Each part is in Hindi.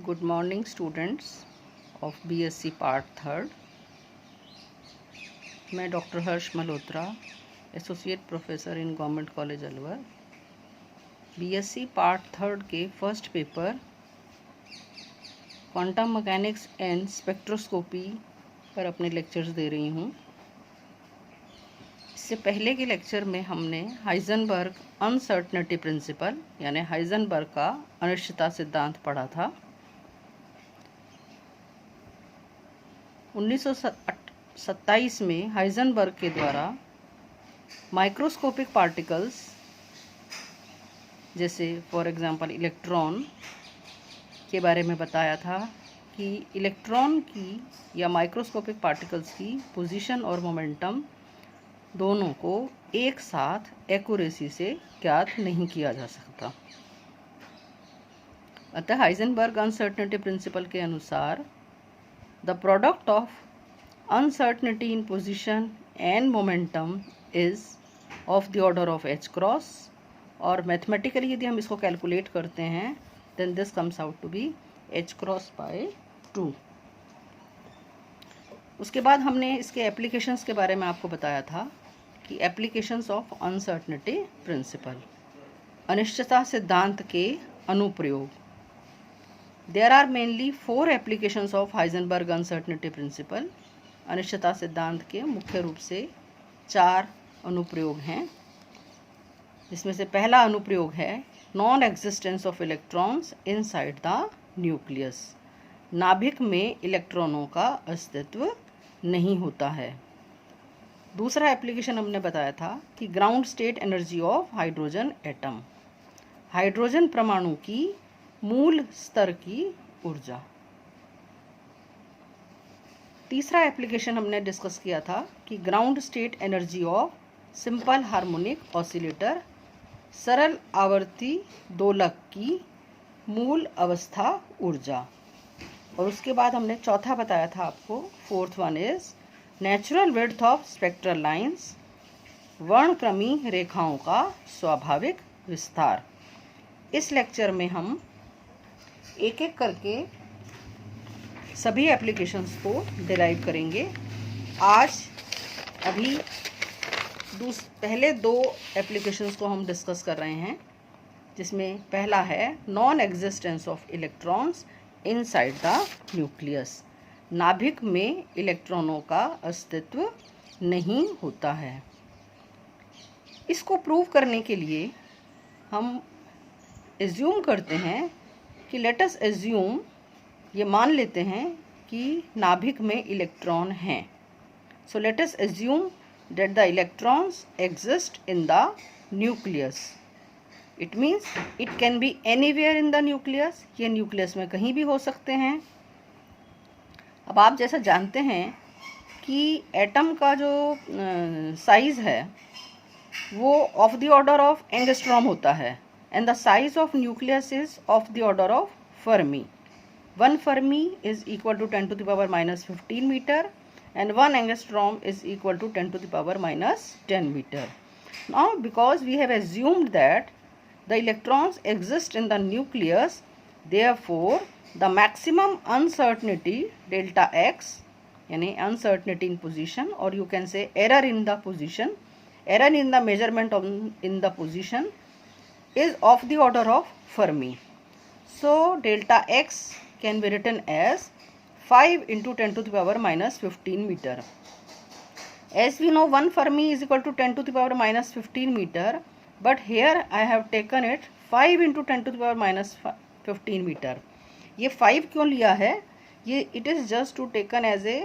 Good morning students of BSc part third. मैं doctor Harsh Malhotra, associate professor in government college Alwar, BSc part third के first paper quantum mechanics and spectroscopy पर अपने लेक्चर्स दे रही हूँ। इससे पहले के लेक्चर में हमने हाइजेनबर्ग अनसर्टनिटी प्रिंसिपल यानी हाइजेनबर्ग का अनिश्चितता सिद्धांत पढ़ा था। 1927 में हाइजेनबर्ग के द्वारा माइक्रोस्कोपिक पार्टिकल्स जैसे फॉर एग्जांपल इलेक्ट्रॉन के बारे में बताया था कि इलेक्ट्रॉन की या माइक्रोस्कोपिक पार्टिकल्स की पोजीशन और मोमेंटम दोनों को एक साथ एक्यूरेसी से ज्ञात नहीं किया जा सकता। अतः हाइजेनबर्ग अनसर्टेनिटी प्रिंसिपल के अनुसार the product of uncertainty in position and momentum is of the order of h cross, और मैथमेटिकली यदि हम इसको कैलकुलेट करते हैं then this comes out to be h cross by 2। उसके बाद हमने इसके एप्लीकेशंस के बारे में आपको बताया था कि एप्लीकेशंस ऑफ अनसर्टेनिटी प्रिंसिपल, अनिश्चितता सिद्धांत के अनुप्रयोग। There are mainly 4 applications of Heisenberg uncertainty principle। अनिश्चितता सिद्धांत के मुख्य रूप से 4 अनुप्रयोग हैं, जिसमें से पहला अनुप्रयोग है non existence of electrons inside the nucleus. नाभिक में इलेक्ट्रॉनों का अस्तित्व नहीं होता है। दूसरा एप्लीकेशन हमने बताया था कि ground state energy of hydrogen atom, hydrogen परमाणु की मूल स्तर की ऊर्जा। तीसरा एप्लीकेशन हमने डिस्कस किया था कि ground state energy of simple harmonic oscillator, सरल आवर्ती दोलक की मूल अवस्था ऊर्जा। और उसके बाद हमने चौथा बताया था आपको, fourth one is natural width of spectral lines, वर्णक्रमी रेखाओं का स्वाभाविक विस्तार। इस लेक्चर में हम एक एक करके सभी एप्लीकेशंस को डिराइव करेंगे। आज अभी पहले 2 एप्लीकेशंस को हम डिस्कस कर रहे हैं, जिसमें पहला है non existence of electrons inside the nucleus. नाभिक में इलेक्ट्रॉनों का अस्तित्व नहीं होता है। इसको प्रूव करने के लिए हम एज्यूम करते हैं कि लेट अस एज्यूम, ये मान लेते हैं कि नाभिक में इलेक्ट्रॉन हैं। So let us assume that the electrons exist in the nucleus. It means it can be anywhere in the nucleus. ये न्यूक्लियस में कहीं भी हो सकते हैं। अब आप जैसा जानते हैं कि एटम का जो साइज़ है वो of the order of angstrom होता है, and the size of nucleus is of the order of Fermi. 1 Fermi is equal to 10 to the power minus 15 meter and 1 angstrom is equal to 10 to the power minus 10 meter. Now because we have assumed that the electrons exist in the nucleus, therefore the maximum uncertainty delta x, यानी uncertainty in position, or you can say error in the position, error in the measurement of in the position is of the order of Fermi. So delta x can be written as 5 into 10 to the power minus 15 meter. As we know 1 Fermi is equal to 10 to the power minus 15 meter, but here I have taken it 5 into 10 to the power minus 15 meter. ये 5 क्यों लिया है? ये it is just to taken as a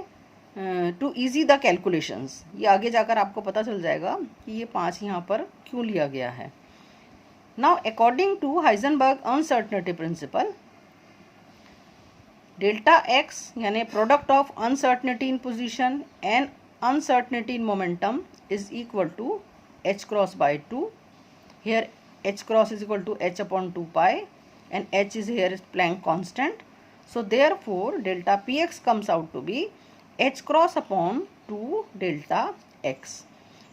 to easy the calculations। ये आगे जाकर आपको पता चल जाएगा कि ये 5 यहाँ पर क्यों लिया गया है। Now according to Heisenberg uncertainty principle, delta x यानी product of uncertainty in position and uncertainty in momentum is equal to h cross by 2. Here h cross is equal to h upon 2 pi and h is here is Planck constant. So therefore delta px comes out to be h cross upon 2 delta x.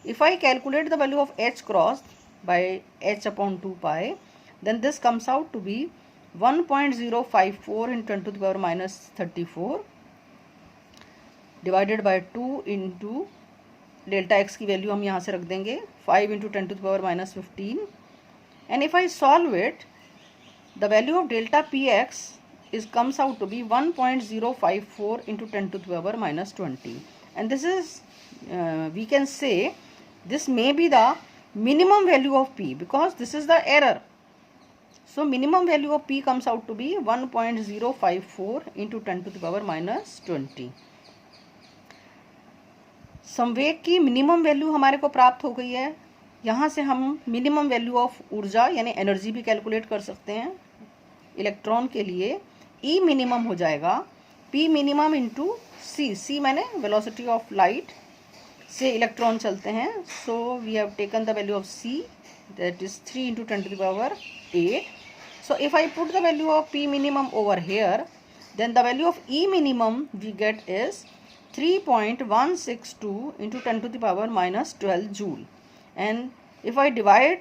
If I calculate the value of h cross by h upon 2 pi, then this comes out to be 1.054 × 10⁻34 divided by 2 into delta x की वैल्यू हम यहाँ से रख देंगे 5 × 10⁻15 and if I solve it the value of delta P x is comes out to be 1.054 into 10 to the power minus 20, and this is we can say this may be the minimum value of p because this is the error. So minimum value of p comes out to be 1.054 into 10 to the power minus 20. संवेग की मिनिमम वैल्यू हमारे को प्राप्त हो गई है. यहाँ से हम मिनिमम वैल्यू ऑफ ऊर्जा यानी एनर्जी भी कैलकुलेट कर सकते हैं. इलेक्ट्रॉन के लिए ई मिनिमम हो जाएगा P minimum into C. C मैंने वेलोसिटी ऑफ लाइट से इलेक्ट्रॉन चलते हैं. So we have taken the value of C that is 3 × 10⁸. So if I put the value of P minimum over here then the value of E minimum we get is 3.162 × 10⁻⁻12 joule, and if I divide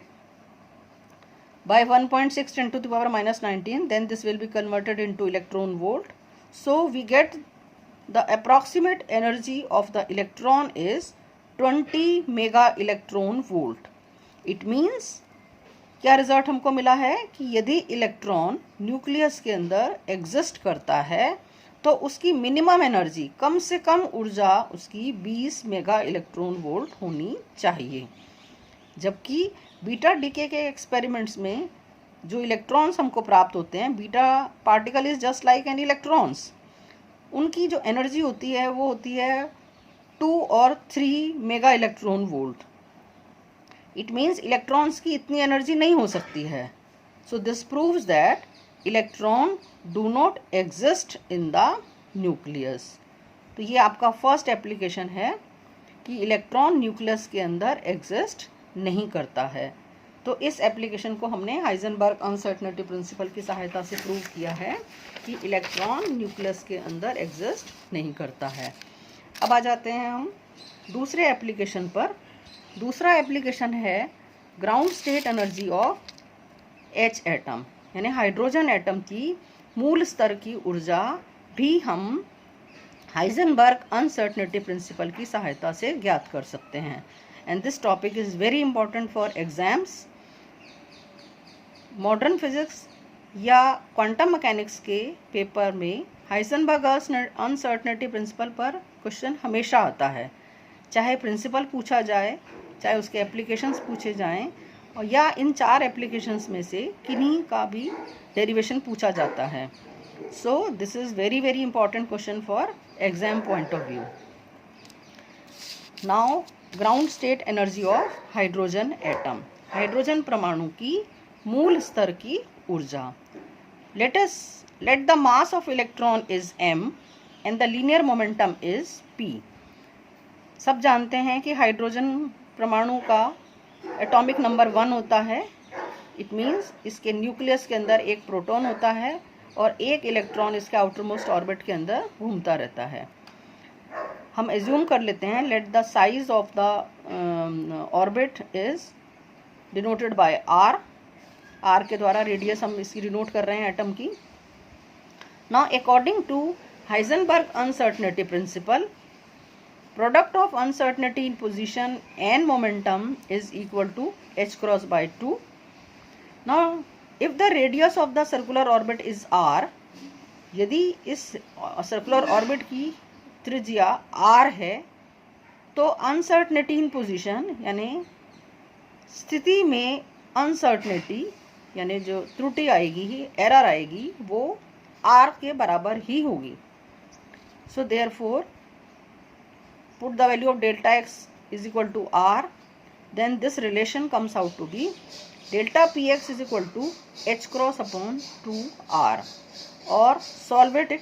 by 1.6 × 10⁻⁻19 then this will be converted into electron volt. So we get the approximate energy of the electron is 20 mega electron volt. It means क्या रिजल्ट हमको मिला है कि यदि इलेक्ट्रॉन न्यूक्लियस के अंदर एग्जिस्ट करता है तो उसकी मिनिमम एनर्जी कम से कम ऊर्जा उसकी 20 मेगा इलेक्ट्रॉन वोल्ट होनी चाहिए. जबकि बीटा डीके के एक्सपेरिमेंट्स में जो इलेक्ट्रॉन्स हमको प्राप्त होते हैं, beta particle is just like an electrons, उनकी जो एनर्जी होती है वो होती है 2 और 3 mega electron volt. It means electrons की इतनी एनर्जी नहीं हो सकती है. So this proves that electron do not exist in the nucleus. तो ये आपका फर्स्ट एप्लीकेशन है कि इलेक्ट्रॉन न्यूक्लियस के अंदर एग्जिस्ट नहीं करता है. तो इस एप्लीकेशन को हमने हाइजेनबर्ग अनसर्टेनिटी प्रिंसिपल की सहायता से प्रूव किया है कि इलेक्ट्रॉन न्यूक्लियस के अंदर एग्जिस्ट नहीं करता है. अब आ जाते हैं हम दूसरे एप्लीकेशन पर. दूसरा एप्लीकेशन है ground state energy of H atom, यानी हाइड्रोजन एटम की मूल स्तर की ऊर्जा भी हम हाइजेनबर्ग अनसर्टेनिटी प्रिंसिपल की सहायता से ज्ञात कर सकते हैं. And this topic is very important for exams. Modern physics या क्वांटम मैकेनिक्स के पेपर में हाइजेनबर्ग अनसर्टेनिटी प्रिंसिपल पर क्वेश्चन हमेशा आता है. चाहे प्रिंसिपल पूछा जाए, चाहे उसके एप्लीकेशंस पूछे जाएं, और या इन 4 एप्लीकेशंस में से किन्हीं का भी डेरिवेशन पूछा जाता है. So this is very very important question for exam point of view. Now ground state energy of hydrogen atom, hydrogen परमाणु की मूल स्तर की ऊर्जा. Let the mass of electron is m and the linear momentum is p. सब जानते हैं कि हाइड्रोजन परमाणु का एटॉमिक नंबर 1 होता है. इट मीन्स इसके न्यूक्लियस के अंदर एक प्रोटॉन होता है और एक इलेक्ट्रॉन इसके आउटर मोस्ट ऑर्बिट के अंदर घूमता रहता है. हम एज्यूम कर लेते हैं let the size of the orbit is denoted by r. r के द्वारा रेडियस हम इसकी डिनोट कर रहे हैं एटम की. Now according to Heisenberg uncertainty principle, product of uncertainty in position and momentum is equal to h cross by 2. Now if the radius of the circular orbit is r, यदि इस सर्कुलर ऑर्बिट की त्रिज्या r है तो अनसर्टेनिटी इन पोजीशन यानी स्थिति में अनसर्टेनिटी यानी जो त्रुटि आएगी, एरर आएगी, वो r के बराबर ही होगी. So therefore put the value of delta x is equal to r, then this relation comes out to be delta px is equal to h cross upon 2r. और सॉल्व इट.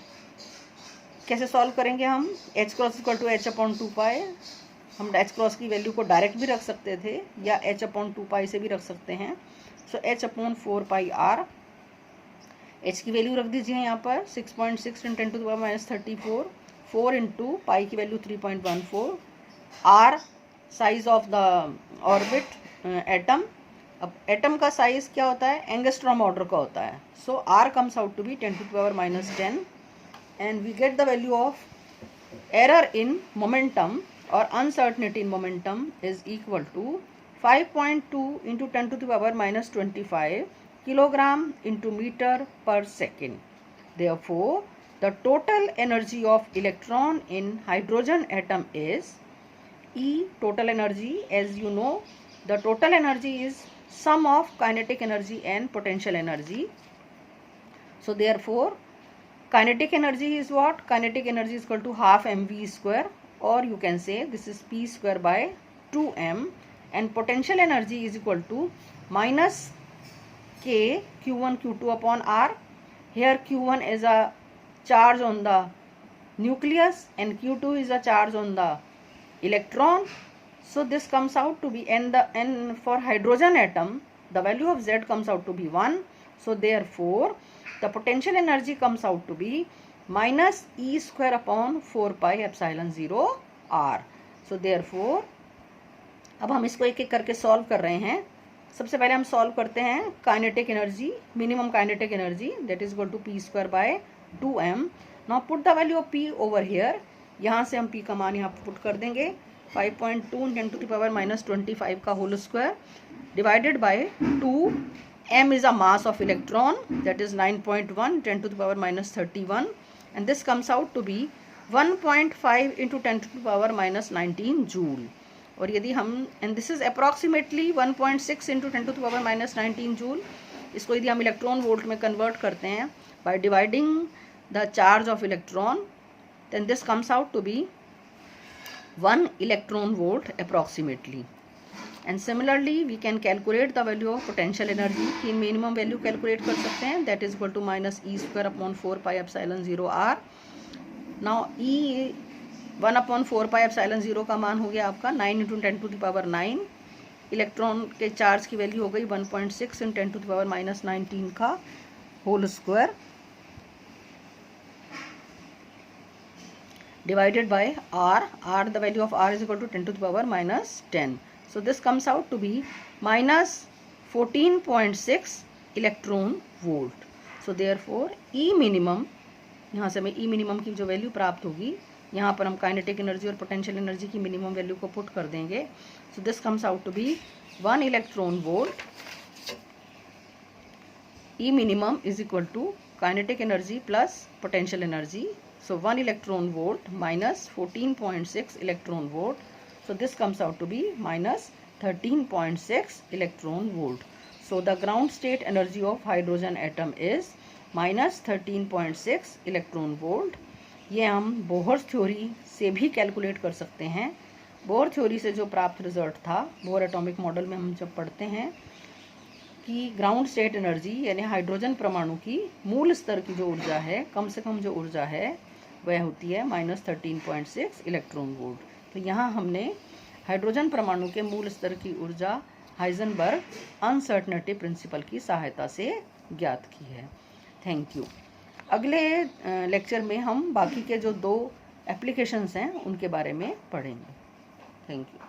कैसे सॉल्व करेंगे हम? h cross equal to h upon 2 pi. हम h cross की वैल्यू को डायरेक्ट भी रख सकते थे या h अपॉन 2 पाई से भी रख सकते हैं. सो h अपॉन 4 पाई r. h की वैल्यू रख दीजिए यहाँ पर 6.6 × 10⁻34. 4 इंटू पाई की value 3.14. r size of the orbit atom अब एटम का साइज क्या होता है, एंगस्ट्रॉम ऑर्डर का होता है. So r comes out to be 10⁻⁻10 and we get the value of error in momentum or uncertainty in momentum is equal to 5.2 into 10⁻⁻25 kilogram into meter per second. Therefore, the total energy of electron in hydrogen atom is E. Total energy, as you know, the total energy is sum of kinetic energy and potential energy. So therefore, kinetic energy is what? Kinetic energy is equal to half mv square, or you can say this is p square by 2m, and potential energy is equal to minus k q1 q2 upon r. Here q1 is a charge on the nucleus and q2 is a charge on the electron. So this comes out to be n for hydrogen atom, the value of z comes out to be 1. So therefore the potential energy comes out to be minus E square upon 4 pi epsilon 0 r. So therefore अब हम इसको एक एक करके सॉल्व कर रहे हैं. सबसे पहले हम सॉल्व करते हैं kinetic energy, minimum kinetic energy, that is equal to P square by 2m. Now put the value of p over here. यहाँ से हम p का मान यहाँ पुट कर देंगे 5.2 10⁻⁻25 का whole square divided by 2. m is a mass of electron, that is 9.1 10⁻⁻31, and this comes out to be 1.5 into 10⁻⁻19 joule. और यदि हम, and this is approximately 1.6 into 10⁻⁻19 joule. इसको यदि हम इलेक्ट्रॉन वोल्ट में कन्वर्ट करते हैं by dividing the charge of electron, then this comes out to be 1 electron volt approximately. And similarly we can calculate the value of potential energy की minimum value calculate कर सकते हैं, that is equal to minus E square upon 4 pi epsilon 0 r. Now E 1 upon 4 pi epsilon 0 का मान हो गया आपका 9 into 10⁻9. इलेक्ट्रॉन के चार्ज की वैल्यू हो गई 1.6 in 10⁻⁻19 का whole square divided by r. The value of r is equal to 10⁻⁻10. So this comes out to be minus 14.6 electron volt. So therefore E minimum, यहाँ से हमें E minimum की जो वैल्यू प्राप्त होगी, यहाँ पर हम काइनेटिक एनर्जी और पोटेंशियल एनर्जी की मिनिमम वैल्यू को पुट कर देंगे. So this comes out to be 1 electron volt. E minimum is equal to kinetic energy plus potential energy. So 1 electron volt minus 14.6 electron volt. So this comes out to be minus 13.6 electron volt. So the ground state energy of hydrogen atom is minus 13.6 electron volt. ये हम बोहर थ्योरी से भी कैलकुलेट कर सकते हैं. बोहर थ्योरी से जो प्राप्त रिजल्ट था, बोहर एटॉमिक मॉडल में हम जब पढ़ते हैं कि ग्राउंड स्टेट एनर्जी यानी हाइड्रोजन परमाणु की मूल स्तर की जो ऊर्जा है, कम से कम जो ऊर्जा है वह होती है minus 13.6 इलेक्ट्रॉन वोल्ट. तो यहाँ हमने हाइड्रोजन परमाणु के मूल स्तर की ऊर्जा हाइजेनबर्ग अनसर्टेनिटी प्रिंसिपल की सहायता से ज्ञात की है. Thank you. अगले लेक्चर में हम बाकी के जो 2 एप्लीकेशंस हैं उनके बारे में पढ़ेंगे. Thank you.